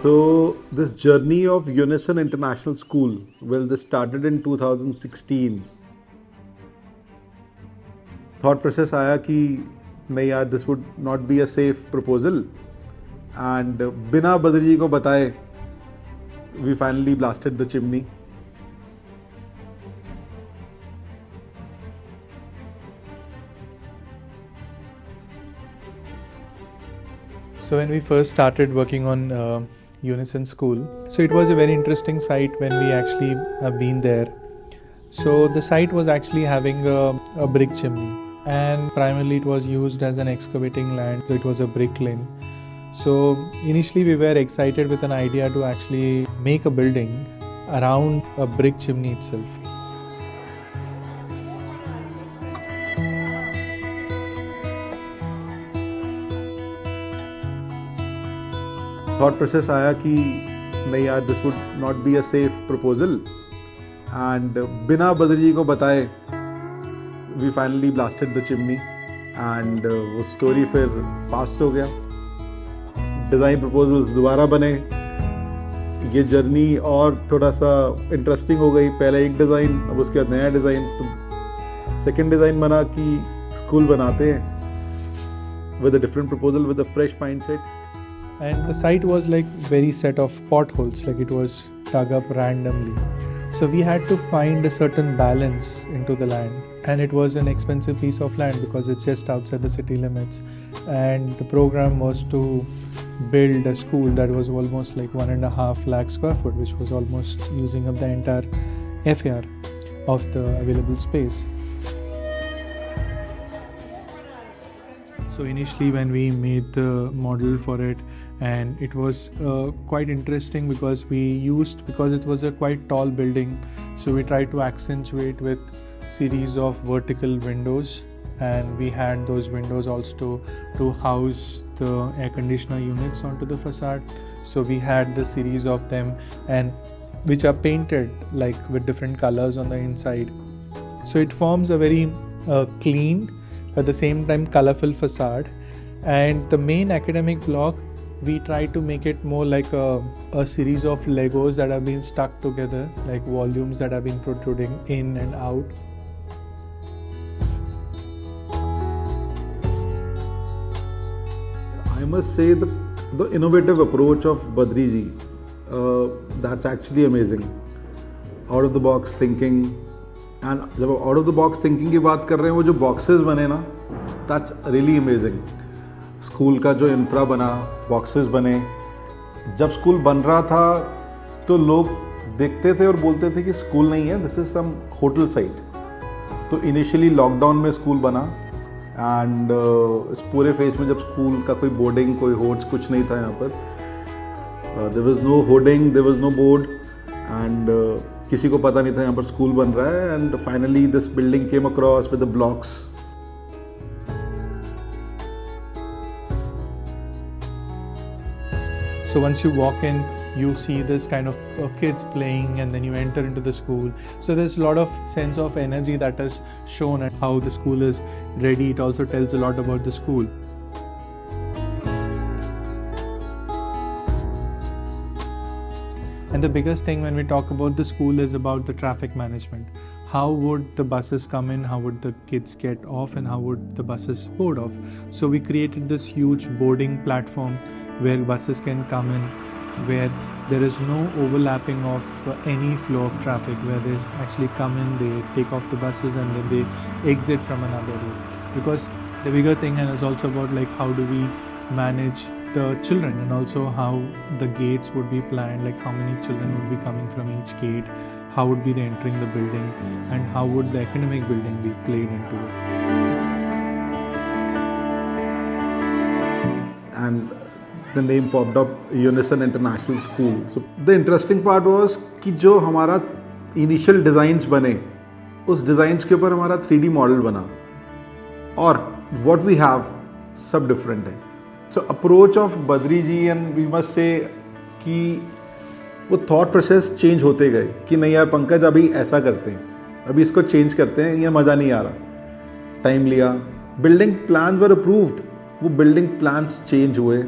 So this journey of Unison International School, well, this started in 2016. Thought process आया कि नहीं यार, this would not be a safe proposal, and बिना बद्री जी को बताए we finally blasted the chimney. So when we first started working on Unison School, so it was a very interesting site when we actually have been there. So the site was actually having a brick chimney, and primarily it was used as an excavating land, so it was a brick lane. So initially we were excited with an idea to actually make a building around a brick chimney itself. Thought process आया कि नहीं यार, this would not be a safe proposal, and बिना बद्री जी को बताए we finally blasted the chimney, and वो story फिर past हो गया. डिज़ाइन प्रपोजल्स दोबारा बने, ये जर्नी और थोड़ा सा इंटरेस्टिंग हो गई. पहले एक डिज़ाइन, अब उसके बाद नया डिज़ाइन. तो सेकंड डिज़ाइन बना कि स्कूल बनाते हैं with a different proposal, with a fresh mindset. And the site was like very set of potholes, like it was dug up randomly. So we had to find a certain balance into the land, and it was an expensive piece of land because it's just outside the city limits. And the program was to build a school that was almost like 1.5 lakh square foot, which was almost using up the entire FAR of the available space. So initially when we made the model for it, and it was quite interesting because it was a quite tall building, so we tried to accentuate with series of vertical windows, and we had those windows also to house the air conditioner units onto the facade. So we had the series of them, and which are painted like with different colors on the inside. So it forms a very clean, at the same time colorful facade. And the main academic block, we try to make it more like a series of Legos that have been stuck together, like volumes that have been protruding in and out. I must say the innovative approach of Badri ji, that's actually amazing. Out of the box thinking, and जब out of the box thinking की बात कर रहे हैं, वो जो boxes बने ना, that's really amazing. स्कूल का जो इंफ्रा बना, बॉक्सेस बने. जब स्कूल बन रहा था तो लोग देखते थे और बोलते थे कि स्कूल नहीं है, this is some hotel site. तो इनिशियली लॉकडाउन में स्कूल बना, एंड इस पूरे फेज में जब स्कूल का कोई बोर्डिंग, कोई होर्ड्स, कुछ नहीं था यहाँ पर. There was no hoarding, there was no board, and किसी को पता नहीं था यहाँ पर स्कूल बन रहा है. And finally this building came across with the blocks. So once you walk in, you see this kind of kids playing, and then you enter into the school. So there's a lot of sense of energy that is shown at how the school is ready. It also tells a lot about the school. And the biggest thing when we talk about the school is about the traffic management. How would the buses come in? How would the kids get off? And how would the buses board off? So we created this huge boarding platform where buses can come in, where there is no overlapping of any flow of traffic, where they actually come in, they take off the buses, and then they exit from another route. Because the bigger thing is also about like how do we manage the children, and also how the gates would be planned, like how many children would be coming from each gate, how would be they entering the building, and how would the academic building be played into it. And the name popped up, Unison International School. So the interesting part was कि जो हमारा initial designs बने, उस designs के ऊपर हमारा 3D model बना, और what we have सब different है. So approach of Badri ji, and we must say कि वो thought process change होते गए कि नहीं यार पंकज, अभी ऐसा करते हैं, अभी इसको change करते हैं, ये मज़ा नहीं आ रहा. टाइम लिया, building plans were approved, वो building plans change हुए,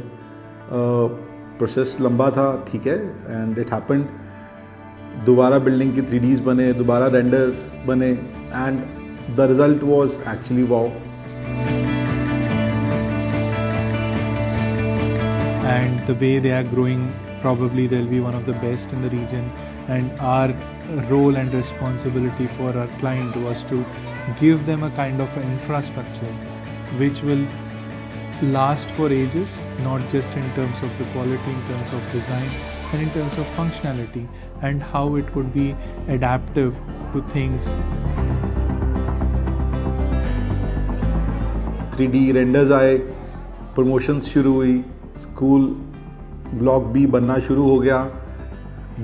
प्रोसेस लंबा था, ठीक है, एंड इट हैपेंड. दोबारा बिल्डिंग की 3Ds बने, दोबारा रेंडर्स बने, and the result was actually wow. And the way they are growing, probably they'll be one of the best in the region. And our role and responsibility for our client was to give them a kind of infrastructure which will last for ages, not just in terms of the quality, in terms of design, and in terms of functionality, and how it could be adaptive to things. 3D renders आए, promotions शुरू हुई, school block B बनना शुरू हो गया.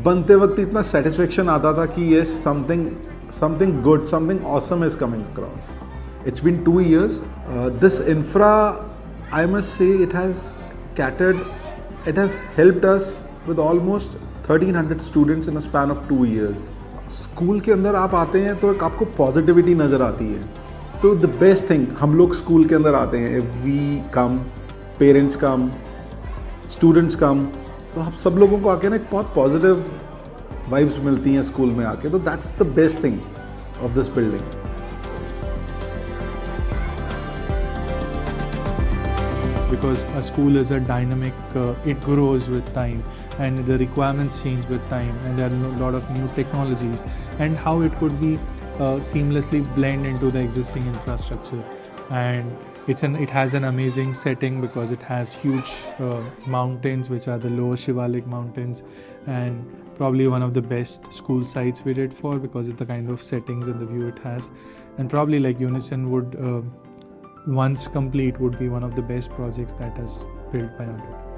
बनते वक्त इतना सेटिस्फेक्शन आता था कि ये something good, something awesome is coming across. It's been 2 years. This infra, I must say, it has helped us with almost 1300 students in a span of 2 years. School के अंदर आप आते हैं तो एक आपको पॉजिटिविटी नज़र आती है. तो द बेस्ट थिंग, हम लोग स्कूल के अंदर आते हैं, we come, parents come, students come, तो हम सब लोगों को आके ना एक बहुत पॉजिटिव वाइब्स मिलती हैं स्कूल में आके. तो that's the best thing of this building. Because a school is a dynamic, it grows with time, and the requirements change with time, and there are a lot of new technologies, and how it could be seamlessly blend into the existing infrastructure. And it has an amazing setting because it has huge mountains, which are the lower Shivalik mountains, and probably one of the best school sites we did for, because of the kind of settings and the view it has. And probably like Unison would, once complete, would be one of the best projects that is built by Ardete.